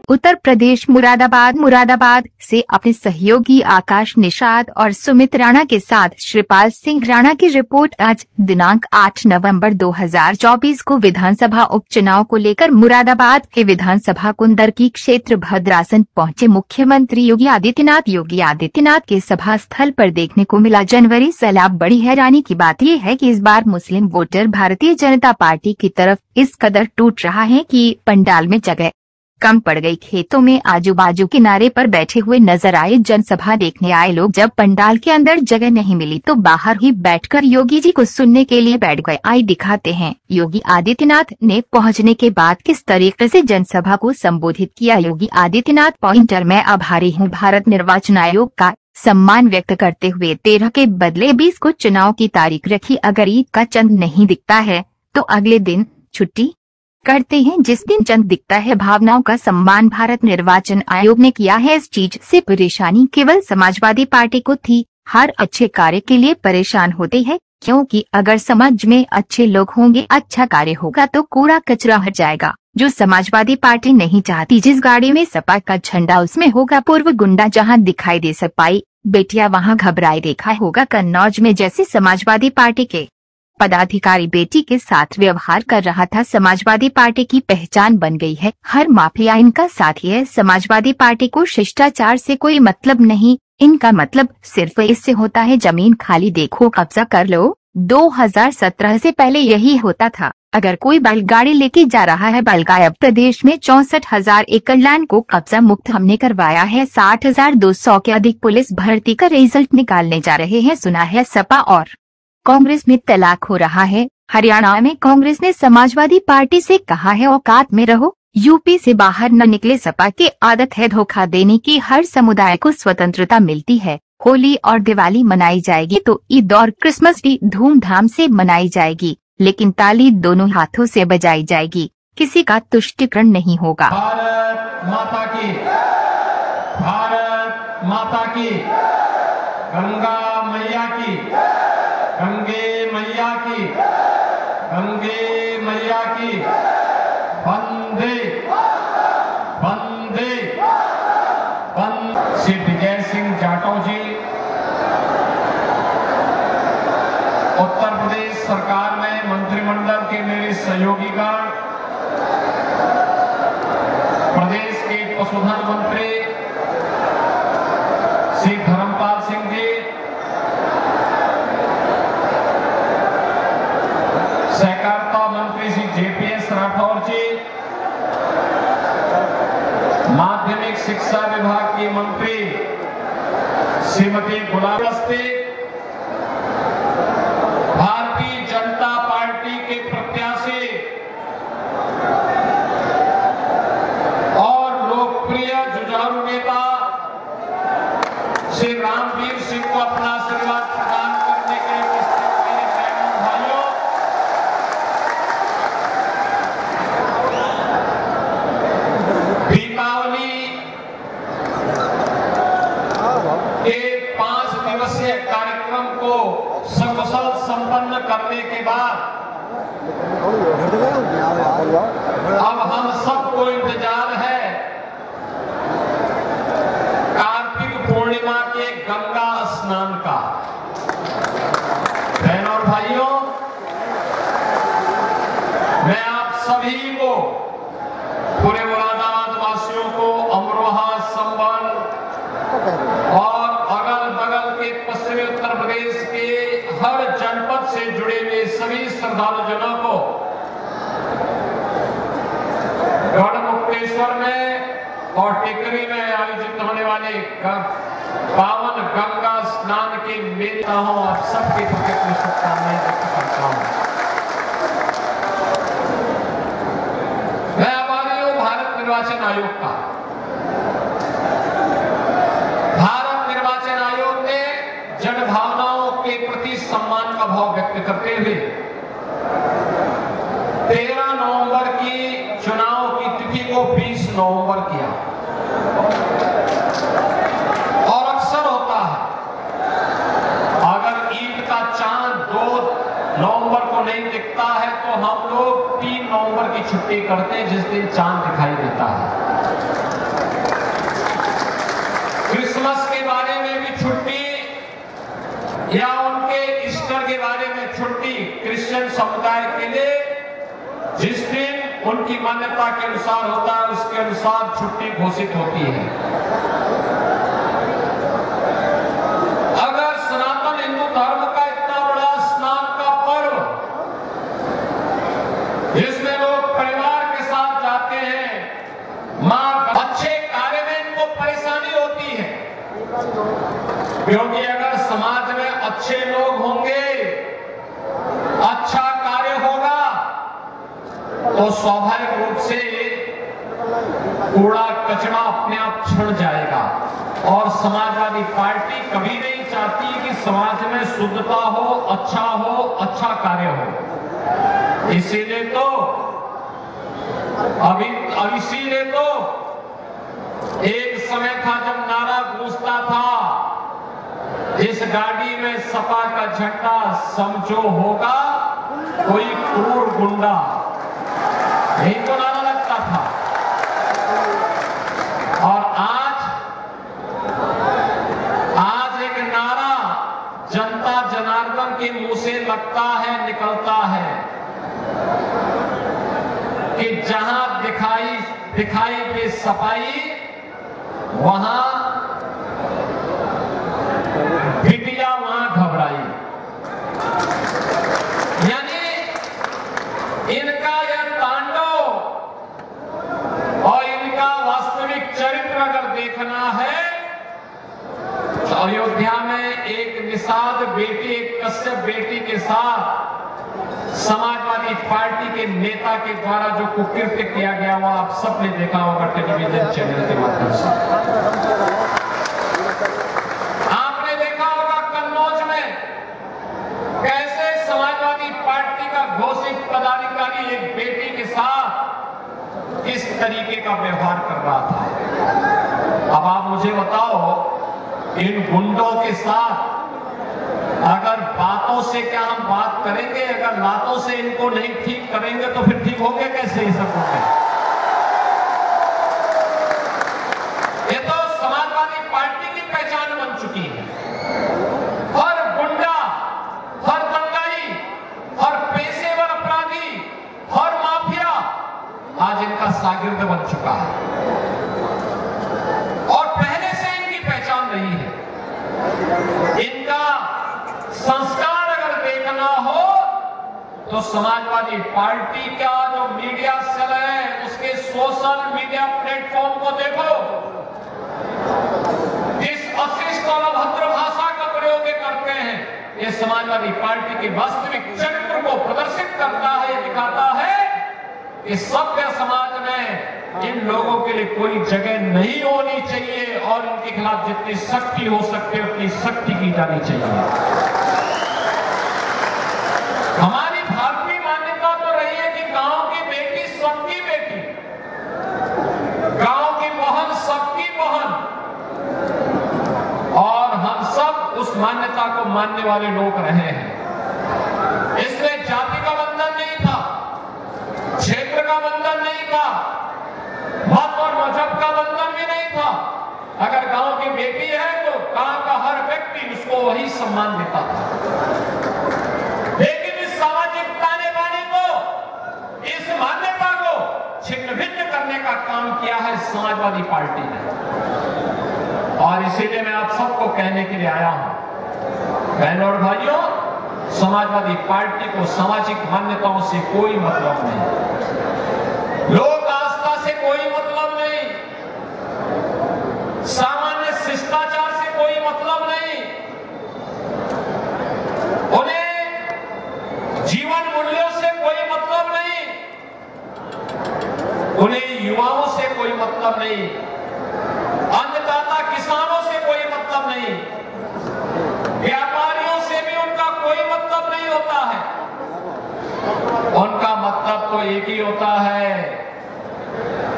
उत्तर प्रदेश मुरादाबाद से अपने सहयोगी आकाश निषाद और सुमित राणा के साथ श्रीपाल सिंह राणा की रिपोर्ट। आज दिनांक 8 नवंबर 2024 को विधानसभा उपचुनाव को लेकर मुरादाबाद के विधानसभा कुंदरकी क्षेत्र भद्रासन पहुंचे मुख्यमंत्री योगी आदित्यनाथ के सभा स्थल पर देखने को मिला जनवरी सैलाब। बड़ी हैरानी की बात यह है कि इस बार मुस्लिम वोटर भारतीय जनता पार्टी की तरफ इस कदर टूट रहा है कि पंडाल में जगह कम पड़ गई। खेतों में आजू बाजू किनारे पर बैठे हुए नजर आए। जनसभा देखने आए लोग जब पंडाल के अंदर जगह नहीं मिली तो बाहर ही बैठकर योगी जी को सुनने के लिए बैठ गए। आई दिखाते हैं योगी आदित्यनाथ ने पहुंचने के बाद किस तरीके से जनसभा को संबोधित किया। योगी आदित्यनाथ पॉइंटर, मैं आभारी हूं भारत निर्वाचन आयोग का सम्मान व्यक्त करते हुए 13 के बदले 20 को चुनाव की तारीख रखी। अगर ईद का चंद नहीं दिखता है तो अगले दिन छुट्टी करते हैं। जिस दिन चंद दिखता है भावनाओं का सम्मान भारत निर्वाचन आयोग ने किया है। इस चीज से परेशानी केवल समाजवादी पार्टी को थी। हर अच्छे कार्य के लिए परेशान होते हैं क्योंकि अगर समाज में अच्छे लोग होंगे, अच्छा कार्य होगा तो कूड़ा कचरा हट जाएगा, जो समाजवादी पार्टी नहीं चाहती। जिस गाड़ी में सपा का झंडा उसमें होगा पूर्व गुंडा, जहां दिखाई दे सपाई बेटियां वहां घबराए। देखा होगा कन्नौज में जैसे समाजवादी पार्टी के पदाधिकारी बेटी के साथ व्यवहार कर रहा था, समाजवादी पार्टी की पहचान बन गई है। हर माफिया इनका साथी है। समाजवादी पार्टी को शिष्टाचार से कोई मतलब नहीं, इनका मतलब सिर्फ इससे होता है जमीन खाली देखो कब्जा कर लो। 2017 से पहले यही होता था। अगर कोई बैलगाड़ी लेके जा रहा है, बैलगाड़ी प्रदेश में 64,000 एकड़ लैंड को कब्जा मुक्त हमने करवाया है। 60,200 के अधिक पुलिस भर्ती का रिजल्ट निकालने जा रहे हैं। सुना है सपा और कांग्रेस में तलाक हो रहा है। हरियाणा में कांग्रेस ने समाजवादी पार्टी से कहा है औकात में रहो। यूपी से बाहर न निकले। सपा की आदत है धोखा देने की। हर समुदाय को स्वतंत्रता मिलती है। होली और दिवाली मनाई जाएगी तो ईद और क्रिसमस भी धूमधाम से मनाई जाएगी, लेकिन ताली दोनों हाथों से बजाई जाएगी। किसी का तुष्टीकरण नहीं होगा। भारत माता की, भारत माता की, गंगा मैया की, गंगे मैया की, गंगे मैया की, वंदे वंदे वंदे। श्री विजय सिंह जाटव जी उत्तर प्रदेश सरकार में मंत्रिमंडल के मेरे सहयोगीगण, प्रदेश के पशुधन मंत्री श्री धर्मपाल सिंह जी, सहकारिता मंत्री श्री जेपीएस राठौर जी, माध्यमिक शिक्षा विभाग की मंत्री श्रीमती गुलाब नस्ती, भारतीय जनता पार्टी के प्रत्याशी और लोकप्रिय जुझारू नेता श्री रामवीर सिंह को अपना आशीर्वाद प्रदान करने के लिए उपस्थित मेरे बहनों भाइयों, दीपावली के 5 दिवसीय कार्यक्रम को सकुशल संपन्न करने के बाद अब हम सबको इंतजार है कार्तिक पूर्णिमा के गंगा स्नान का। बहनों और भाइयों, मैं आप सभी को, पूरे मुरादाबाद वासियों को अमरोहा, संबल और अगल बगल के पश्चिमी उत्तर प्रदेश के हर जनपद से जुड़े हुए सभी श्रद्धालुजनों को गढ़मुक्तेश्वर में और टिकरी में आयोजित होने वाले पावन गंगा स्नान के मेले आप सबके प्रति अपनी शुभकामनाएं व्यक्त करता हूं। मैं आभारी हूं भारत निर्वाचन आयोग का। भारत निर्वाचन आयोग ने जनभावनाओं के प्रति सम्मान का भाव व्यक्त करते हुए 13 नवंबर की चुनाव की तिथि को 20 नवंबर किया। और अक्सर होता है अगर ईद का चांद 2 नवंबर को नहीं दिखता है तो हम लोग 3 नवंबर की छुट्टी करते हैं, जिस दिन चांद दिखाई देता है। समुदाय के लिए जिस दिन उनकी मान्यता के अनुसार होता है उसके अनुसार छुट्टी घोषित होती है। अगर सनातन हिंदू धर्म का इतना बड़ा स्नान का पर्व जिसमें लोग परिवार के साथ जाते हैं, मां अच्छे कार्य में इनको परेशानी होती है, क्योंकि अगर समाज में अच्छे लोग होंगे, अच्छा कार्य होगा, तो स्वाभाविक रूप से कूड़ा कचरा अपने आप छिड़ जाएगा। और समाजवादी पार्टी कभी नहीं चाहती कि समाज में शुद्धता हो, अच्छा कार्य हो। इसीलिए तो एक समय था जब नारा गूंजता था, इस गाड़ी में सपा का झंडा समझो होगा कोई क्रूर गुंडा, यही तो नारा लगता था। और आज एक नारा जनता जनार्दन के मुंह से लगता है, निकलता है कि जहां दिखाई दे सफाई, वहां बिटिया वहां घबराई। यानी इनका यह तांडव और इनका वास्तविक चरित्र अगर देखना है तो अयोध्या में एक निषाद बेटी, एक कश्यप बेटी के साथ समाजवादी पार्टी के नेता के द्वारा जो कुकृत्य किया गया वो आप सबने देखा होगा टेलीविजन चैनल के माध्यम से। आपने देखा होगा कन्नौज में कैसे समाजवादी पार्टी का घोषित पदाधिकारी एक बेटी के साथ इस तरीके का व्यवहार कर रहा था। अब आप मुझे बताओ, इन गुंडों के साथ अगर बातों से क्या हम बात करेंगे, अगर लातों से इनको नहीं ठीक करेंगे तो फिर ठीक होंगे कैसे ये सब होंगे? ये तो समाजवादी पार्टी की पहचान बन चुकी है। हर गुंडा, हर दंगाई, हर पेशेवर अपराधी, हर माफिया आज इनका शागिर्द बन चुका है और पहले से इनकी पहचान रही है। इनका संस्कार अगर देखना हो तो समाजवादी पार्टी का जो मीडिया सेल है उसके सोशल मीडिया प्लेटफॉर्म को देखो। जिस अशिष्ट और अभद्र भाषा का प्रयोग करते हैं, ये समाजवादी पार्टी के वास्तविक चरित्र को प्रदर्शित करता है, दिखाता है कि सभ्य समाज में इन लोगों के लिए कोई जगह नहीं होनी चाहिए और इनके खिलाफ जितनी सख्ती हो सकती है उतनी सख्ती की जानी चाहिए। हमारी भारतीय मान्यता तो रही है कि गांव की बेटी सबकी बेटी, गांव की बहन सबकी बहन, और हम सब उस मान्यता को मानने वाले लोग रहे हैं। इसमें जाति का बंधन नहीं था, क्षेत्र का बंधन नहीं था, मत और मजहब का बंधन भी नहीं था। अगर गांव की बेटी है तो गांव का हर व्यक्ति उसको वही सम्मान देता था। लेकिन इस सामाजिक ताने बाने को, इस मान्यता को छिन्न भिन्न करने का काम किया है समाजवादी पार्टी ने। और इसीलिए मैं आप सबको कहने के लिए आया हूं, बहनों और भाइयों, समाजवादी पार्टी को सामाजिक मान्यताओं से कोई मतलब नहीं, लोक आस्था से कोई मतलब नहीं, सामान्य शिष्टाचार से कोई मतलब नहीं, उन्हें जीवन मूल्यों से कोई मतलब नहीं, उन्हें युवाओं से कोई मतलब नहीं, अन्नदाता किसानों से कोई मतलब नहीं, व्यापारियों से भी उनका कोई मतलब नहीं होता है। उनका मतलब तो एक ही होता है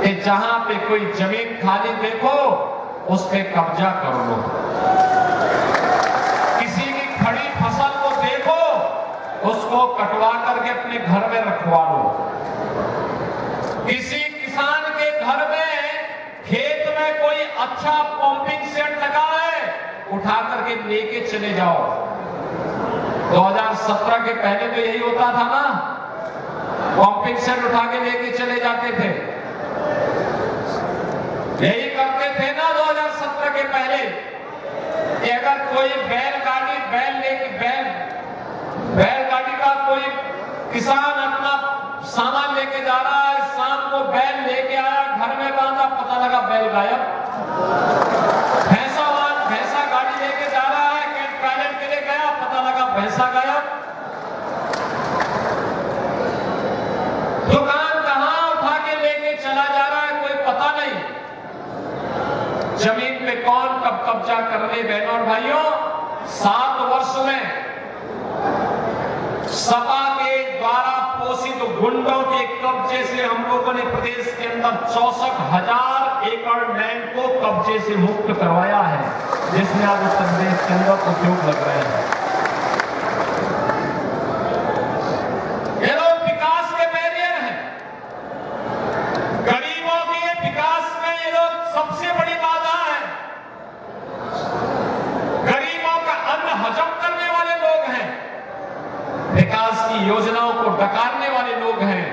कि जहां पे कोई जमीन खाली देखो उस पे कब्जा कर लो, किसी की खड़ी फसल को देखो उसको कटवा करके अपने घर में रखवा लो, किसी किसान के घर में खेत में कोई अच्छा पंपिंग सेट लगा है उठा करके लेके चले जाओ, 2017 के पहले तो यही होता था ना, पंपिंग सेट उठा के लेके चले जाते थे, यही करते थे ना 2017 के पहले कि अगर कोई बैलगाड़ी का कोई किसान अपना सामान लेके जा रहा है, शाम को बैल लेके आया, घर में बांधा, पता लगा बैल गायब। भैंसा गाड़ी लेके जा रहा है, टॉयलेट के लिए गया, पता लगा भैंसा गायब। दुकान कहां उठा के लेके चला जा रहा है कोई पता नहीं। जमीन पे कौन कब कब्जा कर ले। बहनों और भाइयों, 7 वर्ष में सपा के द्वारा पोषित गुंडों के कब्जे से हम लोगों ने प्रदेश के अंदर 64,000 एकड़ लैंड को कब्जे से मुक्त करवाया है, जिसमें आज उत्तर प्रदेश के अंदर उद्योग लग रहे हैं। ये लोग विकास के बैरियर हैं। गरीबों के विकास में ये लोग सबसे बड़ी बाधा है। गरीबों का अन्न हजम करने वाले लोग हैं, विकास की योजनाओं को डकारने वाले लोग हैं,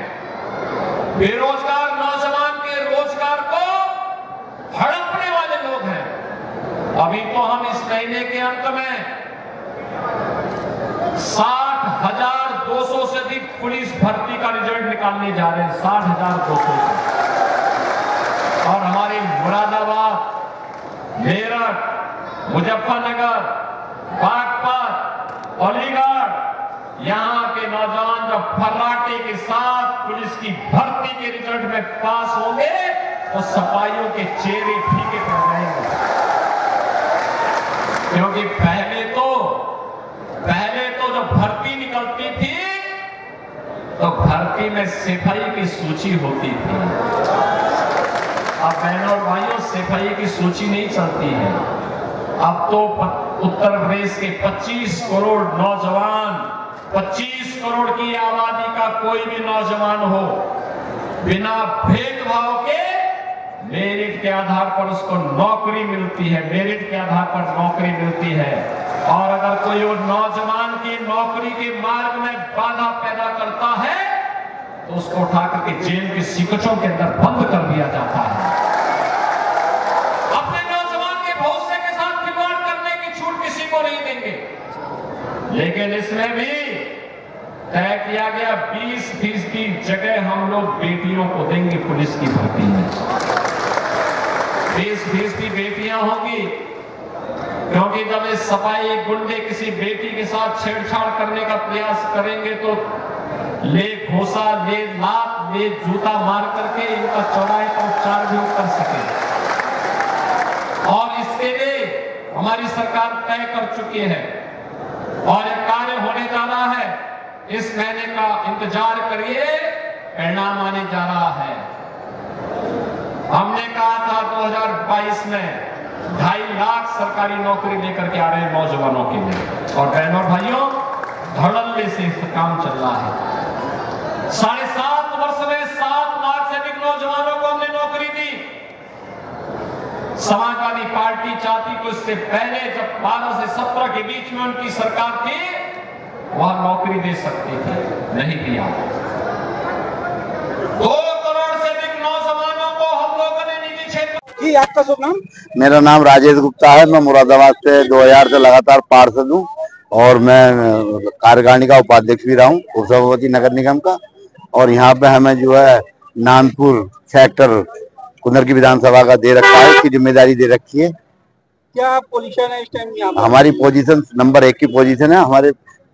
बेरोजगार नौजवान के रोजगार को हड़पने वाले लोग हैं। अभी तो हम इस महीने के अंत में 60,200 से अधिक पुलिस भर्ती का रिजल्ट निकालने जा रहे हैं, 60,200 से। और हमारे मुरादाबाद, मेरठ, मुजफ्फरनगर, बागपत, अलीगढ़, यहां के नौजवान जब फर्राटे के साथ पुलिस की भर्ती के रिजल्ट में पास होंगे तो सफाइयों के चेहरे फीके पड़ जाएंगे। क्योंकि पहले तो जब भर्ती निकलती थी तो भर्ती में सिपाही की सूची होती थी। अब बहनों और भाइयों, सिपाही की सूची नहीं चलती है। अब तो उत्तर प्रदेश के 25 करोड़ नौजवान, 25 करोड़ की आबादी का कोई भी नौजवान हो, बिना भेदभाव के मेरिट के आधार पर उसको नौकरी मिलती है, मेरिट के आधार पर नौकरी मिलती है। और अगर कोई वो नौजवान की नौकरी के मार्ग में बाधा पैदा करता है तो उसको उठा करके जेल के सिकचों के अंदर बंद कर दिया जाता है। अपने नौजवान के भविष्य के साथ खिलवाड़ करने की छूट किसी को नहीं देंगे। लेकिन इसमें भी तय किया गया 20% जगह हम लोग बेटियों को देंगे पुलिस की भर्ती में। 20% बेटियां होंगी, क्योंकि जब ये सफाई गुंडे किसी बेटी के साथ छेड़छाड़ करने का प्रयास करेंगे तो ले घोसा, ले लात, ले जूता मार करके इनका चौराहे का उपचार भी कर सके। और इसके लिए हमारी सरकार तय कर चुकी है और एक कार्य होने जा रहा है। इस महीने का इंतजार करिए, परिणाम आने जा रहा है। हमने कहा था 2022 में 2.5 लाख सरकारी नौकरी लेकर के आ रहे हैं नौजवानों के लिए। और बहनों और भाइयों, धड़ल्ले से काम चल रहा है। 7.5 वर्ष में 7 लाख से अधिक नौजवानों को हमने नौकरी दी। समाजवादी पार्टी चाहती तो इससे पहले, जब 12 से 17 के बीच में उनकी सरकार थी, वह नौकरी दे सकती थी, नहीं दिया। 2 करोड़ से अधिक नौजवानों को हम लोगों ने निजी क्षेत्र। जी, आपका शुभ नाम? मेरा नाम राजेश गुप्ता है। मैं मुरादाबाद से 2000 से लगातार पार्षद हूँ और मैं कार्यकारिणी का उपाध्यक्ष भी रहा हूँ सभापति नगर निगम का। और यहाँ पे हमें जो है नानपुर सेक्टर कुंदर की विधानसभा का दे रखा है, इसकी जिम्मेदारी दे रखी है। क्या पोजीशन है इस टाइम यहाँ? हमारी पोजीशन नंबर 1 की पोजीशन है।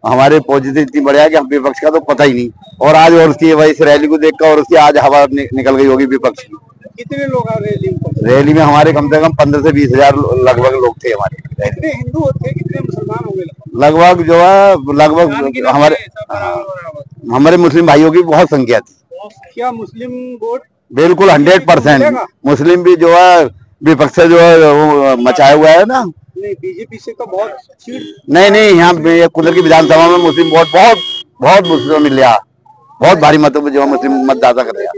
हमारे पोजीशन इतनी बढ़िया है कि हम विपक्ष का तो पता ही नहीं। और आज और उसकी वही इस रैली को देखकर और उसकी आज हवा निकल गई होगी विपक्ष की। कितने लोग आ रैली में? हमारे कम से कम 15 से 20 हजार लगभग लोग थे हमारे। कितने हिंदू थे, कितने मुसलमान होंगे? लगभग जो है हमारे मुस्लिम भाइयों की बहुत संख्या थी। क्या मुस्लिम वोट? बिल्कुल 100% मुस्लिम भी जो है विपक्ष से जो है वो मचाया हुआ है ना। नहीं, बीजेपी से तो बहुत नहीं, यहाँ कुंदर की विधानसभा में मुस्लिम वोट बहुत मुस्लिम मिल रहा, बहुत भारी मतों में जो है मुस्लिम मतदाता करेगा।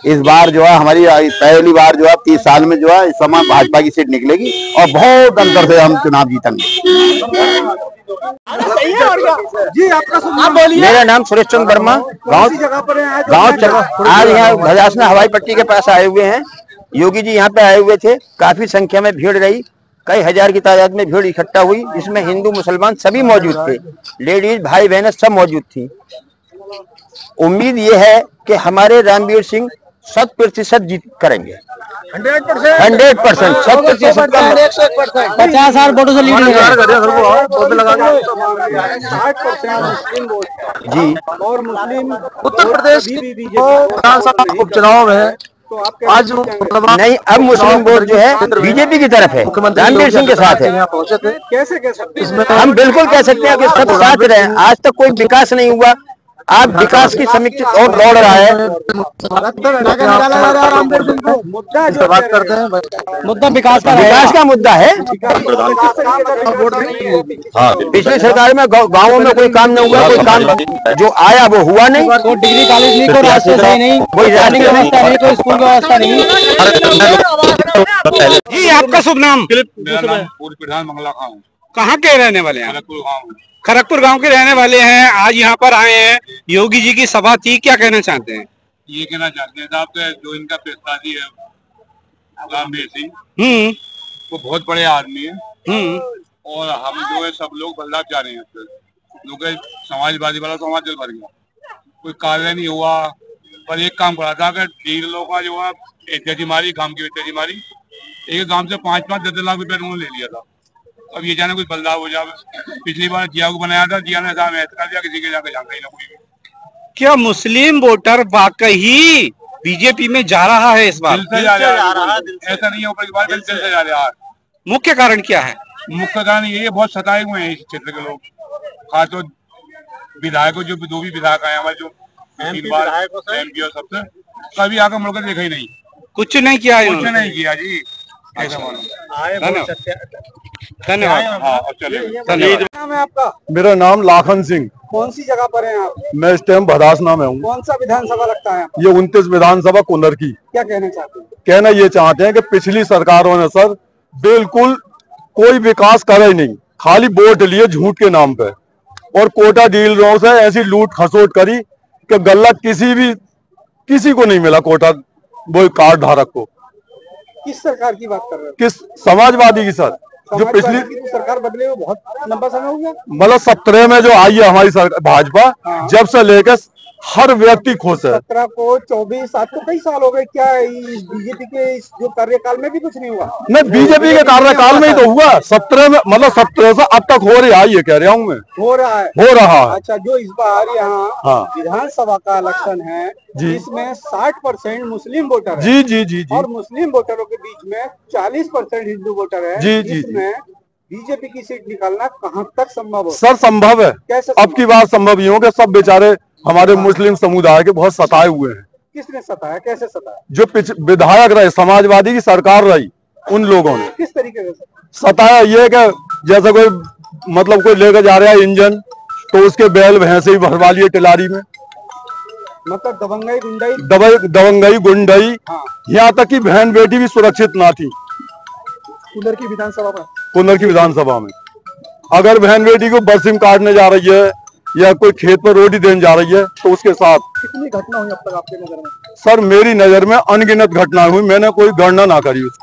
इस बार जो है हमारी पहली बार जो है 30 साल में जो है इस समय भाजपा की सीट निकलेगी और बहुत अंतर से हम चुनाव जीतेंगे। जी आपका मेरा नाम सुरेश चंद्र वर्मा, गाँव आज यहाँ भजासना हवाई पट्टी के पास आए हुए हैं। योगी जी यहाँ पे आए हुए थे, काफी संख्या में भीड़ रही, कई हजार की तादाद में भीड़ इकट्ठा हुई, जिसमें हिंदू मुसलमान सभी मौजूद थे, लेडीज भाई बहनें सब मौजूद थी। उम्मीद ये है कि हमारे रामवीर सिंह 100% जीत करेंगे। 100% 100%। 50,000 वोटों से लीड जी। और मुस्लिम उत्तर प्रदेश विधानसभा उपचुनाव में आज नहीं, अब मुस्लिम वोट जो है बीजेपी की तरफ है, रामवीर सिंह के साथ है। कैसे कह सकते हैं? हम बिल्कुल कह सकते हैं कि सब साथ रहे। आज तक कोई विकास नहीं हुआ, आज विकास की समीक्षा और दौड़ रहा है। मुद्दा विकास का मुद्दा है। पिछली सरकार में गाँवों में कोई काम नहीं हुआ, कोई काम जो आया वो हुआ नहीं। कोई डिग्री कॉलेज नहीं, कोई रास्ते सही नहीं, कोई राजनीतिक व्यवस्था नहीं, कोई स्कूल व्यवस्था नहीं। जी आपका शुभ नाम? पूर्व प्रधान मंगला खां। कहाँ के रहने वाले हैं? खड़गपुर गांव के रहने वाले हैं। आज यहाँ पर आए हैं, योगी जी की सभा थी, क्या कहना चाहते हैं? ये कहना चाहते हैं साहब जो इनका प्रस्तावी है रामवीर सिंह, वो बहुत बड़े आदमी है और हम जो है सब लोग बदलाव चाह रहे हैं। क्योंकि समाजवादी वाला तो हमारा दिल भर गया, कोई कार्य नहीं हुआ। पर एक काम करा था कि डीलरों का जो है तेजी काम की तेजी मारी, एक काम से 5-5 10 लाख रुपए उन्होंने ले लिया था। अब ये जाने कुछ बदलाव हो जाए। पिछली बार जिया को बनाया था, जिया ने साहब कर दिया, किसी के जाकर जानता ही ना कोई। क्या मुस्लिम वोटर वाकई बीजेपी में जा रहा है इस बार? दिल से जा रहा है, ऐसा नहीं है ऊपर की बात, दिल से जा रहा है। मुख्य कारण क्या है? मुख्य कारण ये बहुत सताए हुए हैं इस क्षेत्र के लोग, खासतौर विधायकों जो 2 भी विधायक आए हमारे, जो 3 बार एमपी और सबसे कभी आकर मुड़कर देखा ही नहीं, कुछ नहीं किया, कुछ नहीं किया जी। ऐसा धन्यवाद। धन्यवाद। नाम है आपका? मेरा नाम लाखन सिंह। कौन सी जगह पर हैं आप? मैं इस टाइम भदासना में हूँ। कौन सा विधानसभा लगता है? ये 29 विधानसभा कुंदर की। क्या कहना चाहते हैं? कहना ये चाहते हैं कि पिछली सरकारों ने सर बिल्कुल कोई विकास करा ही नहीं, खाली वोट लिए झूठ के नाम पे, और कोटा डीलरों से ऐसी लूट खसोट करी कि गल्ला किसी को नहीं मिला, कोटा वो कार्ड धारक को। किस सरकार की बात कर रहे हैं? किस समाजवादी की सर? जो पिछली सरकार बदले हुए बहुत लंबा समय हो गया। मतलब 17 में जो आई है हमारी सरकार भाजपा, जब से लेकर हर व्यक्ति खुश है। 17 को 24 आज तो कई साल हो गए। क्या बीजेपी के जो कार्यकाल में भी कुछ नहीं हुआ? नहीं, बीजेपी के कार्यकाल में ही तो हुआ। 17 में, मतलब 17 से अब तक हो रही है, ये कह रहा हूँ मैं। हो रहा है, हो रहा है। अच्छा, जो इस बार यहाँ विधानसभा का इलेक्शन है, इसमें 60% मुस्लिम वोटर है। जी जी जी जी। और मुस्लिम वोटरों के बीच में 40% हिंदू वोटर है। जी जी। इसमें बीजेपी की सीट निकालना कहाँ तक संभव है? सर संभव है। कैसे? अब की बात संभव ही हो कि सब बेचारे हमारे मुस्लिम समुदाय के बहुत सताए हुए हैं। किसने सताया? कैसे सताया? जो विधायक रहे, समाजवादी की सरकार रही, उन लोगों ने। किस तरीके से सताया? ये कि जैसे कोई मतलब कोई लेकर जा रहा है इंजन, तो उसके बैल भैंसे ही भरवा लिए टिलारी में। मतलब दबंगई गुंडाई, दबंगई गुंडाई, यहाँ तक कि बहन बेटी भी सुरक्षित ना थी। कुंदर की विधानसभा में अगर बहन बेटी को बरसिम काटने जा रही है या कोई खेत पर रोटी देने जा रही है, तो उसके साथ कितनी घटना हुई अब तक आपके नजर में? सर मेरी नजर में अनगिनत घटनाएं हुई, मैंने कोई गणना ना करी उसकी।